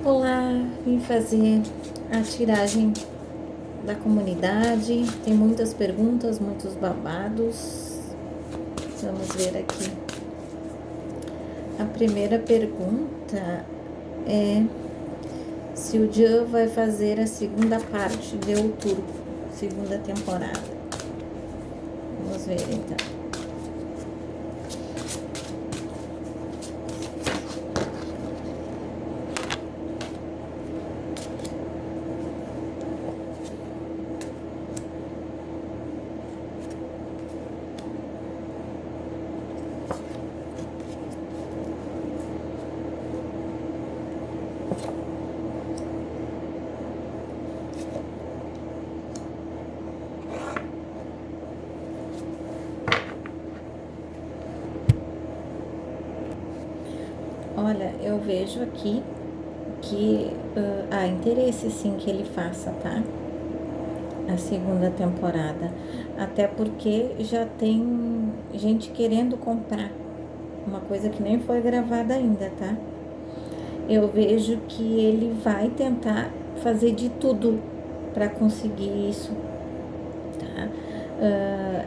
Olá, vim fazer a tiragem da comunidade. Tem muitas perguntas, muitos babados. Vamos ver aqui. A primeira pergunta é se o Jean vai fazer a segunda parte de Outubro, segunda temporada. Vamos ver então. Olha, eu vejo aqui que há interesse sim que ele faça, tá? A segunda temporada. Até porque já tem gente querendo comprar. Uma coisa que nem foi gravada ainda, tá? Eu vejo que ele vai tentar fazer de tudo para conseguir isso, tá?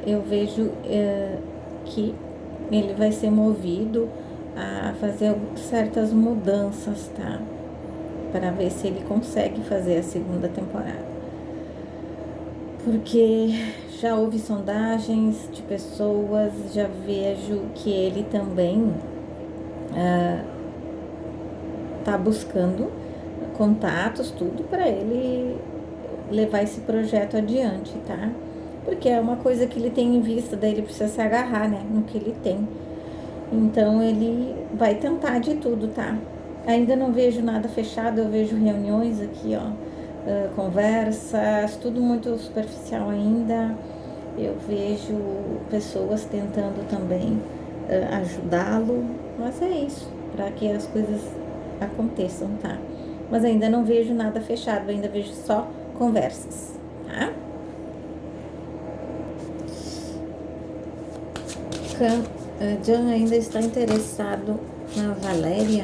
Eu vejo que ele vai ser movido a fazer certas mudanças, tá? Para ver se ele consegue fazer a segunda temporada. Porque já houve sondagens de pessoas, já vejo que ele também tá buscando contatos, tudo para ele levar esse projeto adiante, tá? Porque é uma coisa que ele tem em vista, daí ele precisa se agarrar, né, no que ele tem. Então ele vai tentar de tudo, tá? Ainda não vejo nada fechado, eu vejo reuniões aqui, ó, conversas, tudo muito superficial ainda. Eu vejo pessoas tentando também ajudá-lo, mas é isso, para que as coisas aconteçam, tá? Mas ainda não vejo nada fechado, ainda vejo só conversas, tá? Jean ainda está interessado na Valéria?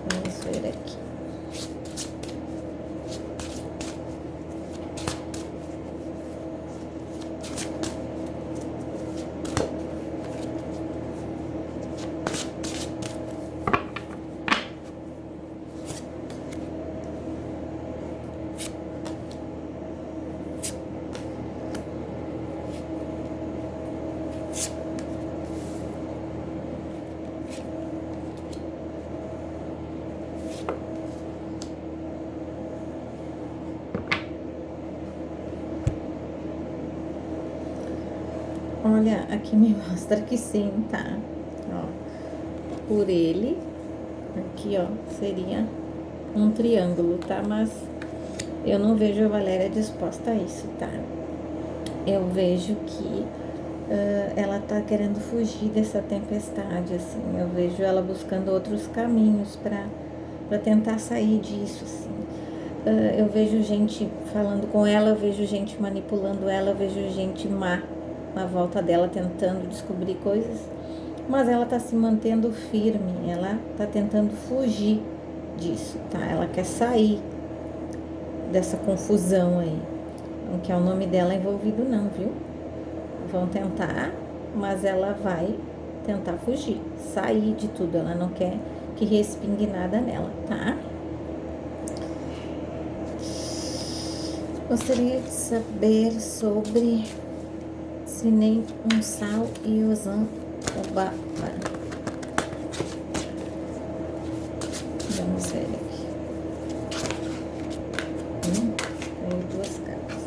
Vamos ver aqui. Olha, aqui me mostra que sim, tá? Ó, por ele, aqui, ó, seria um triângulo, tá? Mas eu não vejo a Valéria disposta a isso, tá? Eu vejo que ela tá querendo fugir dessa tempestade, assim. Eu vejo ela buscando outros caminhos para tentar sair disso, assim. Eu vejo gente falando com ela, eu vejo gente manipulando ela, eu vejo gente má na volta dela tentando descobrir coisas, mas ela tá se mantendo firme, ela tá tentando fugir disso, tá? Ela quer sair dessa confusão aí. Não quer o nome dela envolvido não, viu? Vão tentar, mas ela vai tentar fugir, sair de tudo, ela não quer que respingue nada nela, tá? Gostaria de saber sobre Sinem Unsal e Ozan Obaba. Vamos ver aqui. Tem duas cartas.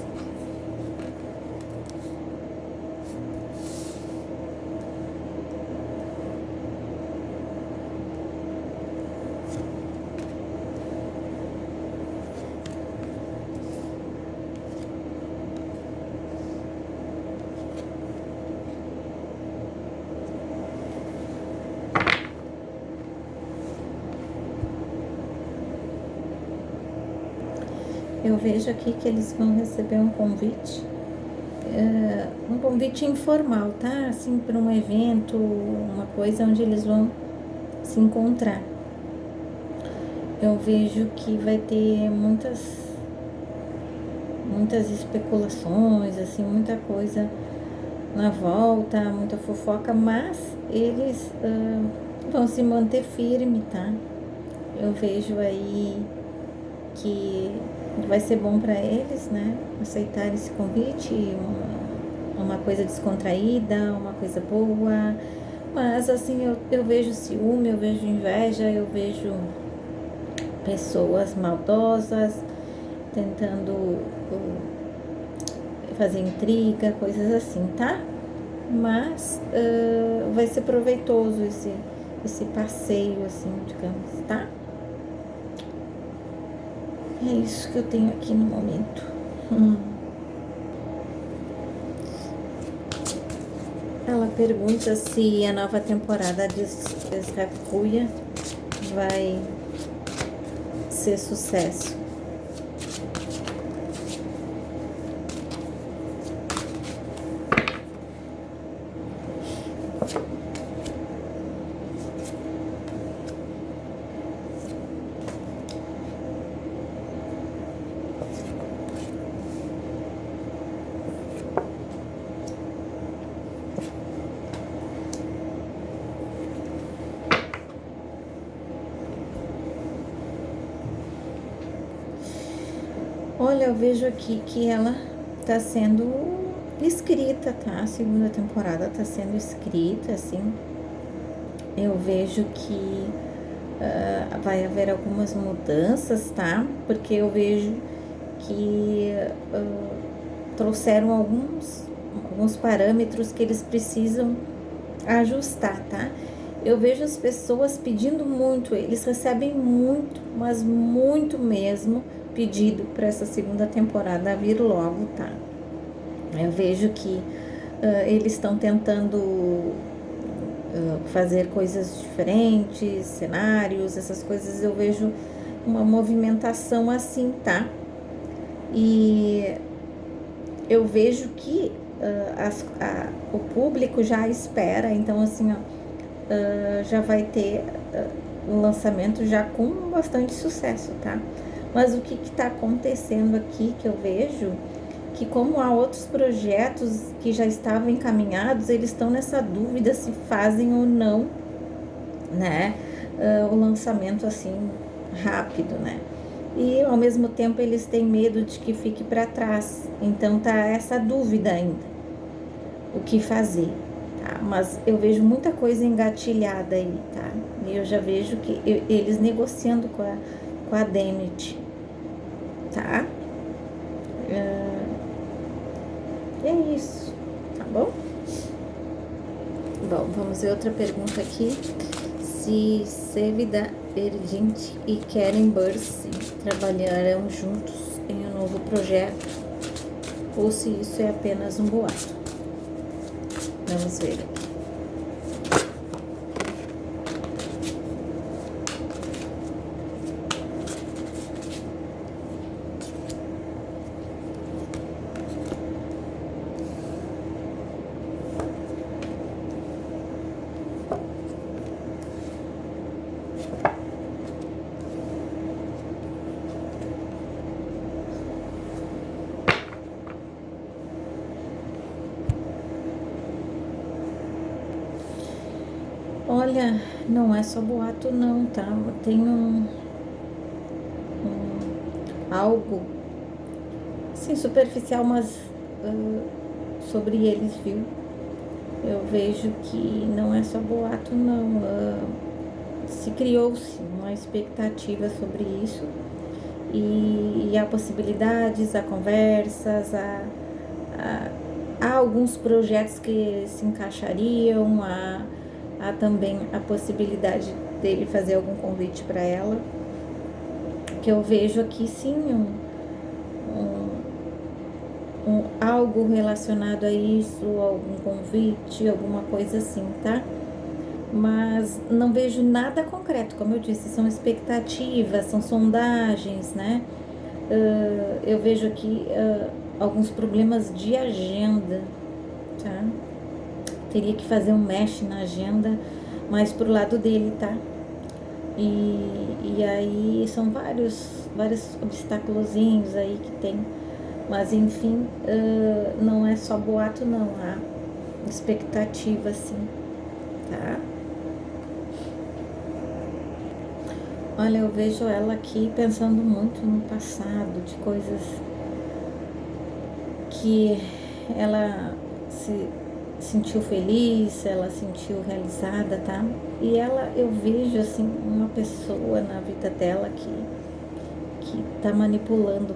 Eu vejo aqui que eles vão receber um convite informal, tá? Assim, para um evento, uma coisa onde eles vão se encontrar. eu vejo que vai ter muitas especulações, assim, muita coisa na volta, muita fofoca, mas eles vão se manter firme, tá? Eu vejo aí que vai ser bom para eles, né? Aceitar esse convite, uma coisa descontraída, uma coisa boa. Mas assim, eu vejo ciúme, eu vejo inveja, eu vejo pessoas maldosas tentando fazer intriga, coisas assim, tá? Mas vai ser proveitoso esse passeio, assim, digamos, tá? É isso que eu tenho aqui no momento. Ela pergunta se a nova temporada de Sakuya vai ser sucesso. Olha, eu vejo aqui que ela tá sendo escrita, tá? A segunda temporada tá sendo escrita, assim. Eu vejo que vai haver algumas mudanças, tá? Porque eu vejo que trouxeram alguns parâmetros que eles precisam ajustar, tá? Eu vejo as pessoas pedindo muito, eles recebem muito, mas muito mesmo pedido para essa segunda temporada vir logo, tá? Eu vejo que eles estão tentando fazer coisas diferentes, cenários, essas coisas, eu vejo uma movimentação assim, tá? E eu vejo que o público já espera, então assim, ó, já vai ter um lançamento já com bastante sucesso, tá? Mas o que tá acontecendo aqui que eu vejo, que como há outros projetos que já estavam encaminhados, eles estão nessa dúvida se fazem ou não, né, o lançamento assim rápido, né? E ao mesmo tempo eles têm medo de que fique para trás. Então tá essa dúvida ainda, o que fazer, tá? Mas eu vejo muita coisa engatilhada aí, tá? E eu já vejo que eles negociando com a Demet, tá? É isso, tá bom? Bom, vamos ver outra pergunta aqui. Se Sevida Erdint e Karen Bursi trabalharão juntos em um novo projeto ou se isso é apenas um boato. Vamos ver aqui. Olha, não é só boato não, tá? Tem algo assim superficial, mas sobre eles, viu? Eu vejo que não é só boato não. Se criou-se uma expectativa sobre isso e há possibilidades, há conversas, há alguns projetos que se encaixariam, há também a possibilidade dele fazer algum convite para ela, que eu vejo aqui sim algo relacionado a isso, algum convite, alguma coisa assim, tá? Mas não vejo nada concreto, como eu disse, são expectativas, são sondagens, né? Eu vejo aqui alguns problemas de agenda, tá? Teria que fazer um mesh na agenda, mas pro lado dele, tá? E aí são vários obstáculozinhos aí que tem. Mas enfim, não é só boato não, há expectativa sim, tá? Olha, eu vejo ela aqui pensando muito no passado, de coisas que ela se sentiu feliz, ela sentiu realizada, tá? E eu vejo assim uma pessoa na vida dela que tá manipulando,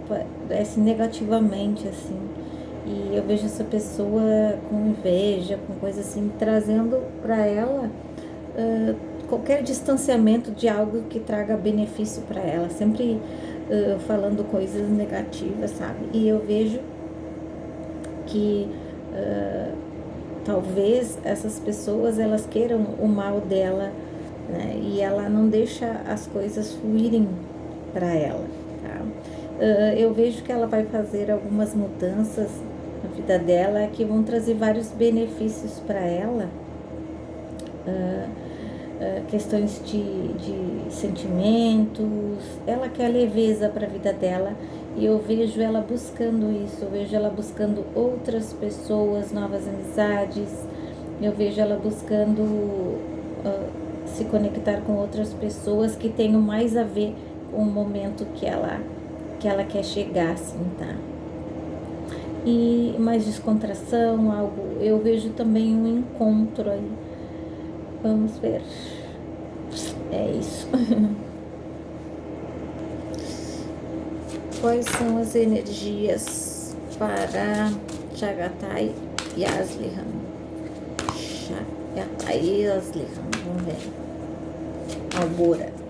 parece negativamente assim. E eu vejo essa pessoa com inveja, com coisa assim, trazendo para ela qualquer distanciamento de algo que traga benefício para ela, sempre falando coisas negativas, sabe? E eu vejo que talvez essas pessoas elas queiram o mal dela, né? E ela não deixa as coisas fluírem para ela, tá? Eu vejo que ela vai fazer algumas mudanças na vida dela que vão trazer vários benefícios para ela, questões de sentimentos. Ela quer leveza para a vida dela e eu vejo ela buscando isso, eu vejo ela buscando outras pessoas, novas amizades, eu vejo ela buscando se conectar com outras pessoas que tenham mais a ver com o momento que ela quer chegar, assim, tá? E mais descontração, algo. Eu vejo também um encontro aí. Vamos ver. É isso. Quais são as energias para Chagatai Yaslihan? Chagatai Yaslihan. Vamos ver. Albora.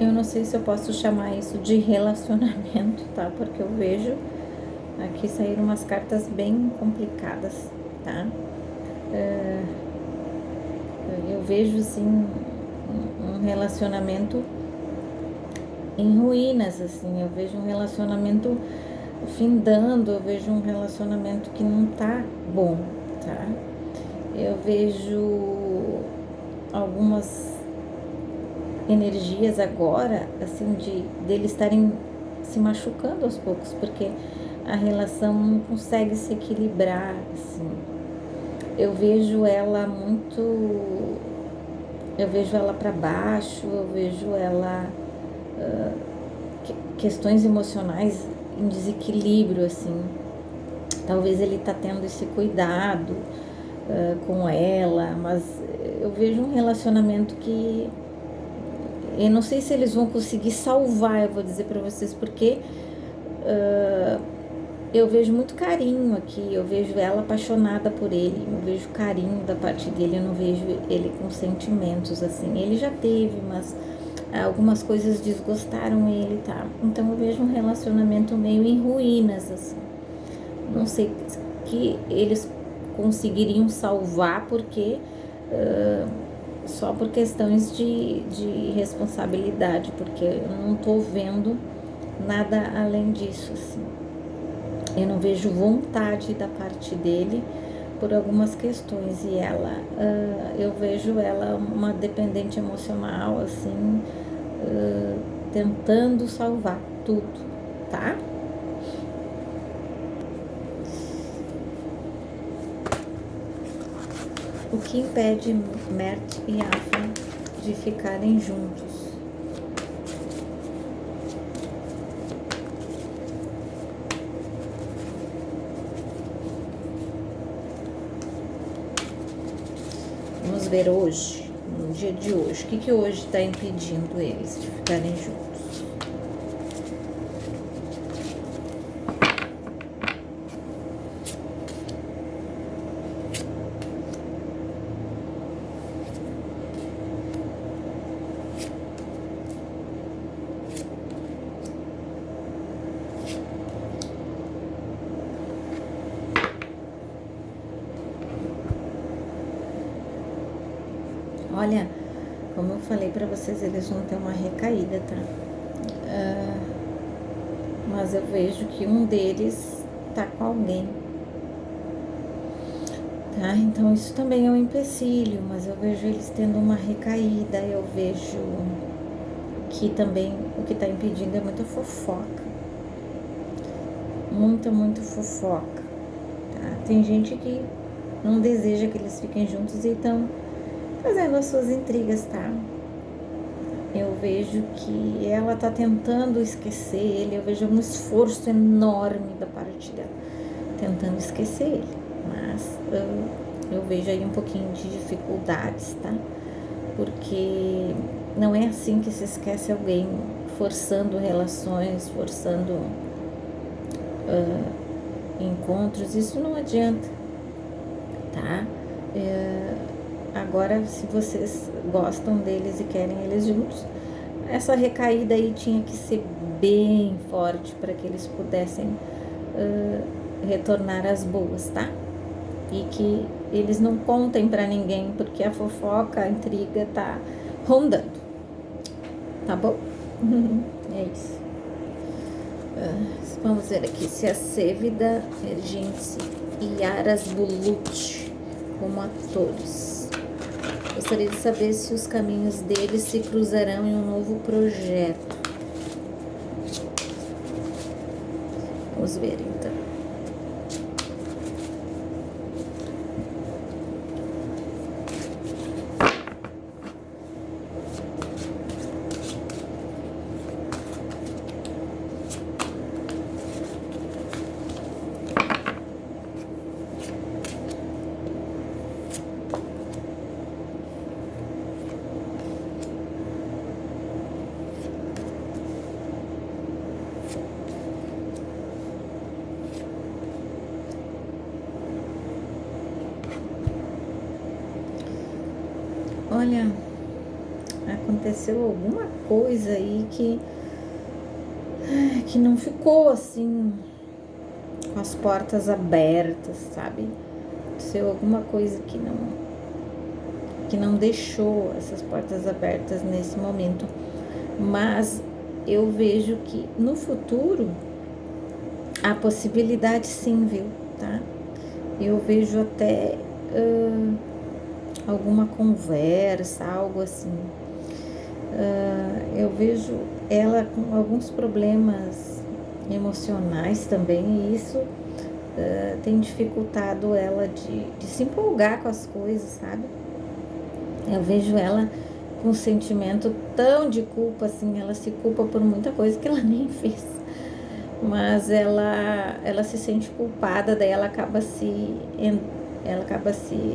Eu não sei se eu posso chamar isso de relacionamento, tá? Porque eu vejo aqui saíram umas cartas bem complicadas, tá? Eu vejo, assim, um relacionamento em ruínas, assim. Eu vejo um relacionamento findando, eu vejo um relacionamento que não tá bom, tá? Eu vejo algumas energias agora, assim, deles estarem se machucando aos poucos, porque a relação não consegue se equilibrar, assim. Eu vejo ela muito, eu vejo ela para baixo, eu vejo ela questões emocionais em desequilíbrio, assim. Talvez ele tá tendo esse cuidado com ela, mas eu vejo um relacionamento que eu não sei se eles vão conseguir salvar, eu vou dizer para vocês, porque eu vejo muito carinho aqui, eu vejo ela apaixonada por ele, eu vejo carinho da parte dele, eu não vejo ele com sentimentos, assim. Ele já teve, mas algumas coisas desgostaram ele, tá? Então eu vejo um relacionamento meio em ruínas, assim. Não sei que eles conseguiriam salvar, porque só por questões de responsabilidade, porque eu não tô vendo nada além disso, assim. Eu não vejo vontade da parte dele por algumas questões, e ela, eu vejo ela uma dependente emocional, assim, tentando salvar tudo, tá? O que impede Mert e Afa de ficarem juntos? Vamos ver hoje, no dia de hoje. O que hoje está impedindo eles de ficarem juntos? Olha, como eu falei pra vocês, eles vão ter uma recaída, tá? Mas eu vejo que um deles tá com alguém, tá? Então isso também é um empecilho, mas eu vejo eles tendo uma recaída, eu vejo que também o que tá impedindo é muita fofoca. Muita fofoca, tá? Tem gente que não deseja que eles fiquem juntos e estão fazendo as suas intrigas, tá? Eu vejo que ela tá tentando esquecer ele, eu vejo um esforço enorme da parte dela, tentando esquecer ele, mas eu vejo aí um pouquinho de dificuldades, tá? Porque não é assim que se esquece alguém, forçando relações, forçando encontros, isso não adianta, tá? Agora, se vocês gostam deles e querem eles juntos, essa recaída aí tinha que ser bem forte para que eles pudessem retornar às boas, tá? E que eles não contem para ninguém, porque a fofoca, a intriga tá rondando, tá bom? É isso. Vamos ver aqui se a Sevida, Ergense e Aras Bulut como atores. Gostaria de saber se os caminhos deles se cruzarão em um novo projeto. Vamos ver então. Olha, aconteceu alguma coisa aí que não ficou assim com as portas abertas, sabe? Aconteceu alguma coisa que não deixou essas portas abertas nesse momento. Mas eu vejo que no futuro há possibilidade sim, viu, tá? Eu vejo até alguma conversa, algo assim. Eu vejo ela com alguns problemas emocionais também, e isso tem dificultado ela de se empolgar com as coisas, sabe? Eu vejo ela com um sentimento tão de culpa, assim, ela se culpa por muita coisa que ela nem fez. Mas ela se sente culpada, daí ela acaba se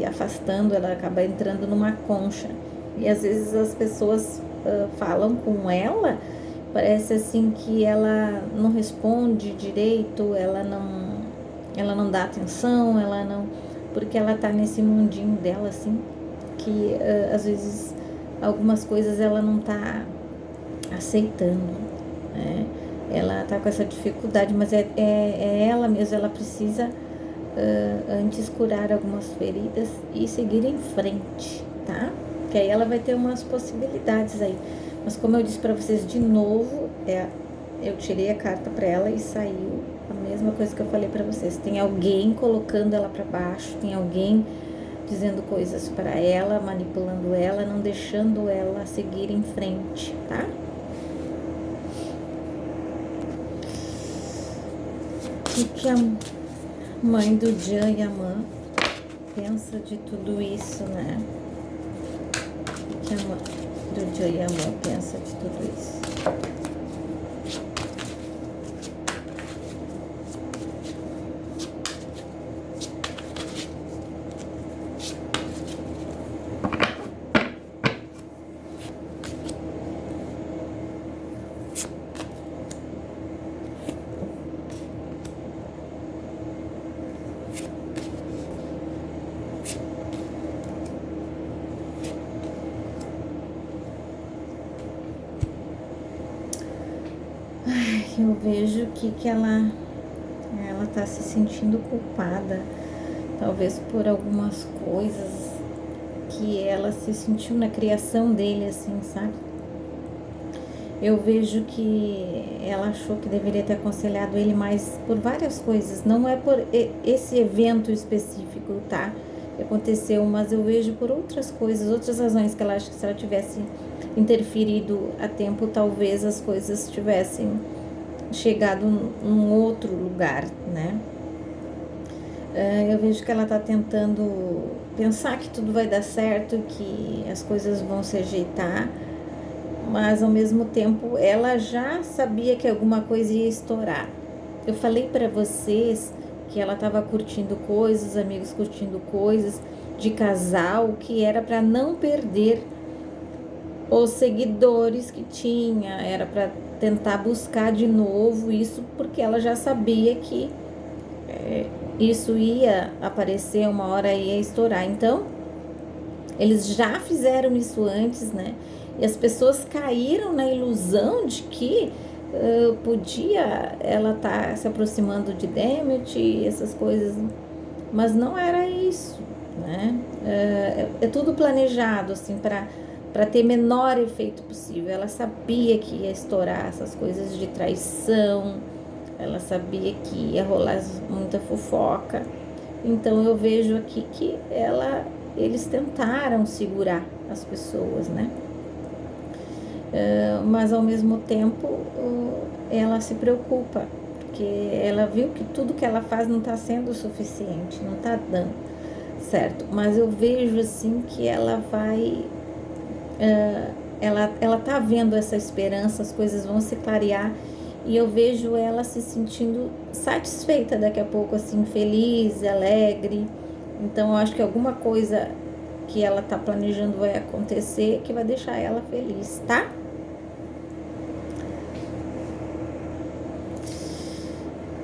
afastando, ela acaba entrando numa concha. E às vezes as pessoas falam com ela, parece assim que ela não responde direito, ela não dá atenção, porque ela tá nesse mundinho dela, assim, que às vezes algumas coisas ela não tá aceitando, né? Ela tá com essa dificuldade, mas é ela mesma, ela precisa antes curar algumas feridas e seguir em frente, tá? Que aí ela vai ter umas possibilidades aí. Mas como eu disse para vocês de novo, eu tirei a carta para ela e saiu a mesma coisa que eu falei para vocês. Tem alguém colocando ela para baixo, tem alguém dizendo coisas para ela, manipulando ela, não deixando ela seguir em frente, tá? O que a mãe do Jan e a Mã pensa de tudo isso, né? O que a mãe do Jan e a Mã pensa de tudo isso? Eu vejo que ela tá se sentindo culpada, talvez por algumas coisas que ela se sentiu na criação dele, assim, sabe? Eu vejo que ela achou que deveria ter aconselhado ele mais por várias coisas. Não é por esse evento específico, tá? Que aconteceu, mas eu vejo por outras coisas, outras razões que ela acha que se ela tivesse interferido a tempo, talvez as coisas tivessem chegado num outro lugar, né? Eu vejo que ela tá tentando pensar que tudo vai dar certo, que as coisas vão se ajeitar, mas ao mesmo tempo ela já sabia que alguma coisa ia estourar. Eu falei para vocês que ela estava curtindo coisas, amigos curtindo coisas de casal, que era para não perder os seguidores que tinha, era para tentar buscar de novo isso, porque ela já sabia que isso ia aparecer, uma hora ia estourar. Então, eles já fizeram isso antes, né? E as pessoas caíram na ilusão de que podia ela estar se aproximando de Demet e essas coisas, mas não era isso, né? É tudo planejado, assim, para ter menor efeito possível. Ela sabia que ia estourar essas coisas de traição, ela sabia que ia rolar muita fofoca. Então eu vejo aqui que eles tentaram segurar as pessoas, né? Mas ao mesmo tempo ela se preocupa, porque ela viu que tudo que ela faz não está sendo suficiente, não está dando certo. Mas eu vejo assim que ela vai, ela tá vendo essa esperança, as coisas vão se clarear, e eu vejo ela se sentindo satisfeita daqui a pouco, assim, feliz, alegre. Então eu acho que alguma coisa que ela tá planejando vai acontecer que vai deixar ela feliz, tá?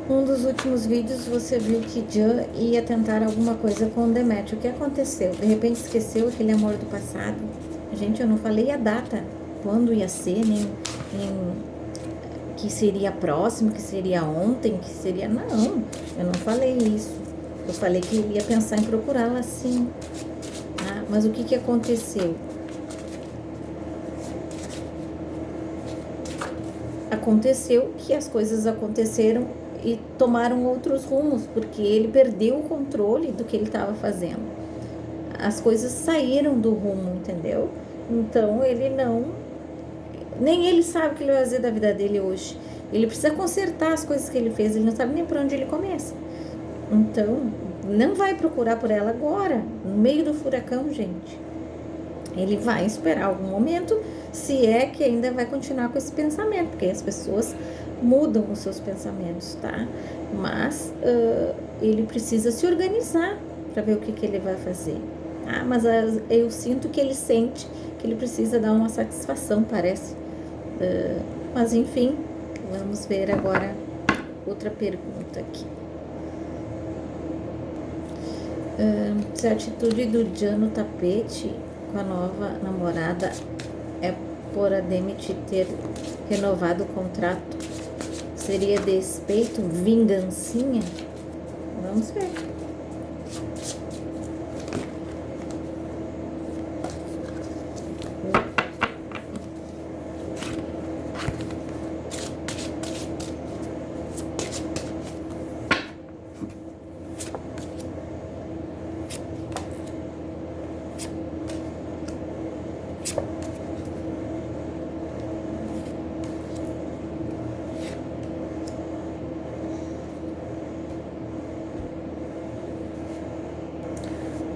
Um dos últimos vídeos você viu que Jan ia tentar alguma coisa com o Demet. O que aconteceu? De repente esqueceu aquele amor do passado? Gente, eu não falei a data, quando ia ser, nem que seria próximo, que seria ontem, que seria... Não, eu não falei isso. Eu falei que ele ia pensar em procurá-la sim. Tá? Mas o que aconteceu? Aconteceu que as coisas aconteceram e tomaram outros rumos, porque ele perdeu o controle do que ele estava fazendo. As coisas saíram do rumo, entendeu? Então ele não... Nem ele sabe o que ele vai fazer da vida dele hoje. Ele precisa consertar as coisas que ele fez, ele não sabe nem por onde ele começa. Então, não vai procurar por ela agora, no meio do furacão, gente. Ele vai esperar algum momento, se é que ainda vai continuar com esse pensamento, porque as pessoas mudam os seus pensamentos, tá? Mas ele precisa se organizar para ver o que ele vai fazer. Ah, mas eu sinto que ele sente que ele precisa dar uma satisfação, parece. Mas enfim, vamos ver agora outra pergunta aqui. Se a atitude do Jan no tapete com a nova namorada é por a Demet ter renovado o contrato, seria despeito, vingancinha? Vamos ver.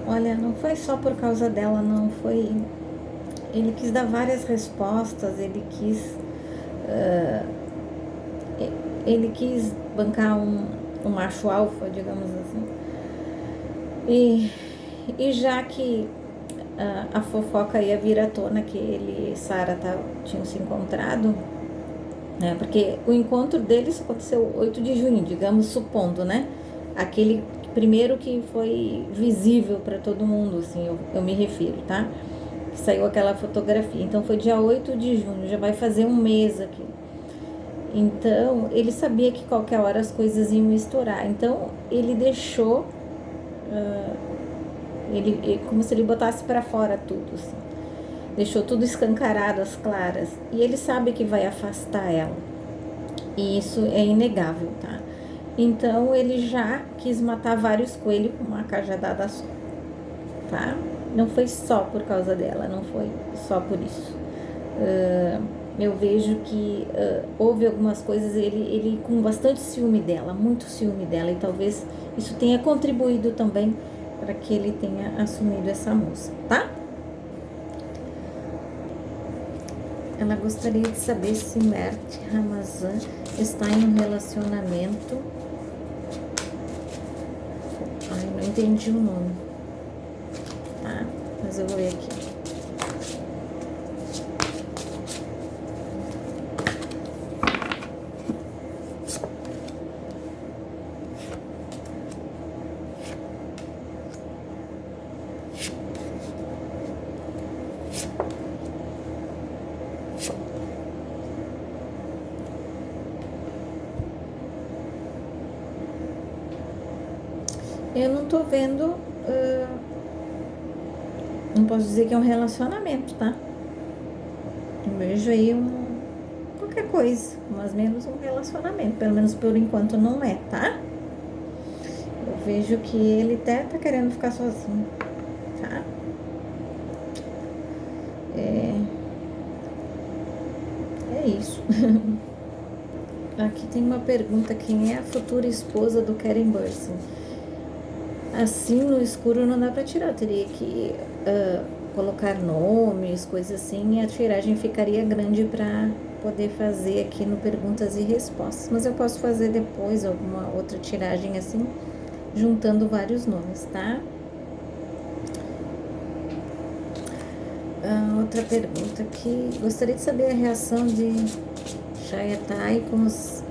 Olha, não foi só por causa dela, não. Foi... Ele quis dar várias respostas, ele quis bancar um macho alfa, digamos assim. E já que a fofoca ia vir à tona que ele e Sara tinham se encontrado, né? Porque o encontro deles aconteceu 8 de junho, digamos, supondo, né? Aquele primeiro que foi visível para todo mundo, assim, eu me refiro, tá? Que saiu aquela fotografia. Então, foi dia 8 de junho, já vai fazer um mês aqui. Então, ele sabia que qualquer hora as coisas iam estourar. Então, ele deixou Como se ele botasse para fora tudo, assim. Deixou tudo escancarado, as claras. E ele sabe que vai afastar ela. E isso é inegável, tá? Então, ele já quis matar vários coelhos com uma cajadada só, tá? Não foi só por causa dela, não foi só por isso. Eu vejo que houve algumas coisas, ele com bastante ciúme dela, muito ciúme dela, e talvez isso tenha contribuído também para que ele tenha assumido essa moça, tá? Ela gostaria de saber se Mert Ramazan está em um relacionamento. Ai, não entendi o nome, tá? Mas eu vou ler aqui. Eu não tô vendo, não posso dizer que é um relacionamento, tá? Eu vejo aí qualquer coisa, mas menos um relacionamento, pelo menos por enquanto não é, tá? Eu vejo que ele até tá querendo ficar sozinho, tá? É isso. Aqui tem uma pergunta, quem é a futura esposa do Karen Bursin? Assim, no escuro não dá pra tirar, eu teria que colocar nomes, coisas assim, e a tiragem ficaria grande pra poder fazer aqui no perguntas e respostas. Mas eu posso fazer depois alguma outra tiragem assim, juntando vários nomes, tá? Outra pergunta aqui, gostaria de saber a reação de Chayatai com os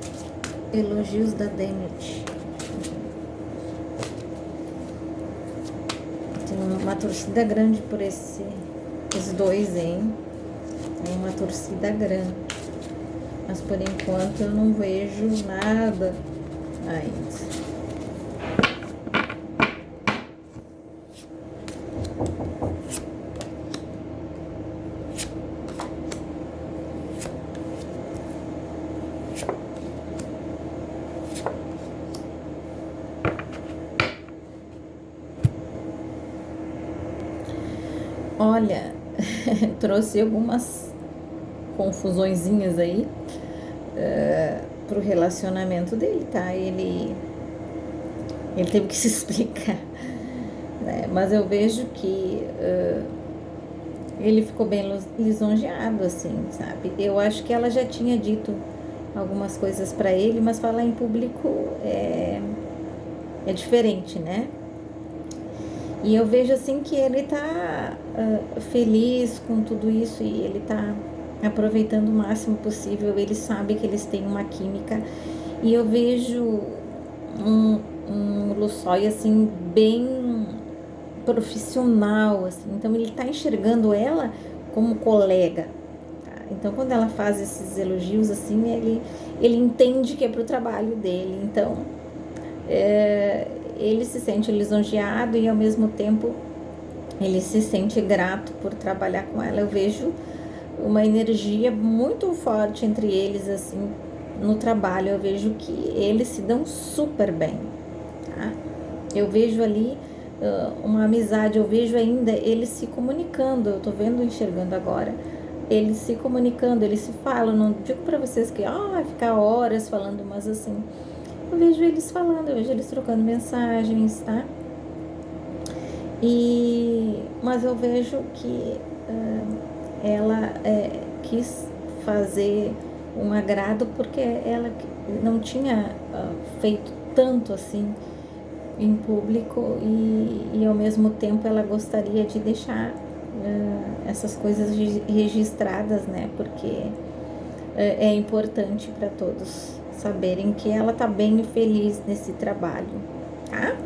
elogios da Demet. Uma torcida grande por esses dois, hein? É uma torcida grande. Mas por enquanto eu não vejo nada ainda. Olha, trouxe algumas confusõezinhas aí pro relacionamento dele, tá? Ele teve que se explicar, né? Mas eu vejo que ele ficou bem lisonjeado, assim, sabe? Eu acho que ela já tinha dito algumas coisas para ele, mas falar em público é diferente, né? E eu vejo assim que ele tá feliz com tudo isso e ele tá aproveitando o máximo possível. Ele sabe que eles têm uma química e eu vejo um Lussói assim bem profissional, assim. Então ele tá enxergando ela como colega. Tá? Então quando ela faz esses elogios assim, ele entende que é pro trabalho dele. Então ele se sente lisonjeado e ao mesmo tempo ele se sente grato por trabalhar com ela. Eu vejo uma energia muito forte entre eles assim no trabalho. Eu vejo que eles se dão super bem, tá? Eu vejo ali uma amizade, eu vejo ainda eles se comunicando. Eu tô vendo, enxergando agora eles se comunicando, eles se falam. Não digo para vocês que vai ficar horas falando, mas assim, eu vejo eles falando, eu vejo eles trocando mensagens, tá? Mas eu vejo que ela quis fazer um agrado porque ela não tinha feito tanto assim em público e ao mesmo tempo ela gostaria de deixar essas coisas registradas, né? Porque é importante para todos saberem que ela tá bem e feliz nesse trabalho, tá?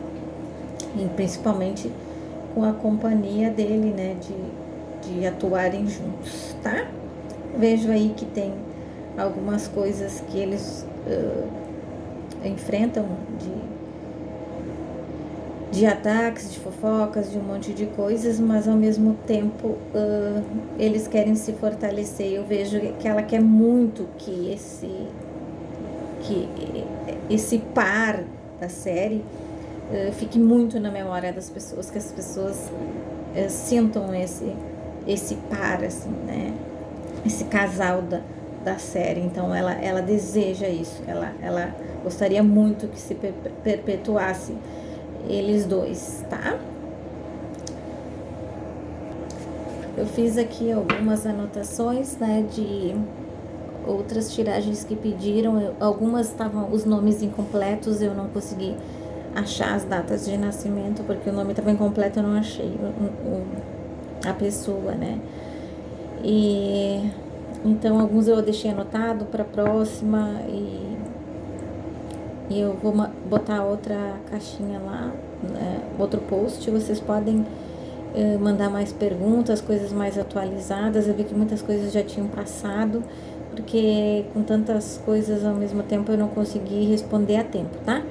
E principalmente com a companhia dele, né, de atuarem juntos, tá? Vejo aí que tem algumas coisas que eles enfrentam de ataques, de fofocas, de um monte de coisas, mas ao mesmo tempo eles querem se fortalecer. Eu vejo que ela quer muito que esse par da série fique muito na memória das pessoas, que as pessoas sintam esse par, assim, né? Esse casal da série. Então ela deseja isso, ela gostaria muito que se perpetuasse eles dois, tá? Eu fiz aqui algumas anotações, né, de outras tiragens que pediram. Algumas estavam os nomes incompletos, eu não consegui achar as datas de nascimento, porque o nome estava incompleto, eu não achei a pessoa, né? E então alguns eu deixei anotado para próxima e eu vou botar outra caixinha lá, né, outro post. Vocês podem mandar mais perguntas, coisas mais atualizadas. Eu vi que muitas coisas já tinham passado, porque com tantas coisas ao mesmo tempo eu não consegui responder a tempo, tá?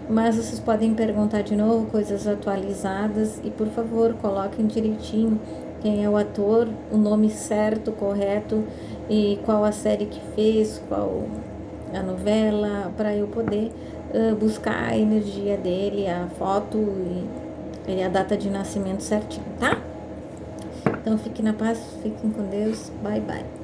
Mas vocês podem perguntar de novo, coisas atualizadas, e por favor, coloquem direitinho quem é o ator, o nome certo, correto, e qual a série que fez, qual a novela, para eu poder buscar a energia dele, a foto e a data de nascimento certinho, tá? Então fiquem na paz, fiquem com Deus, bye bye.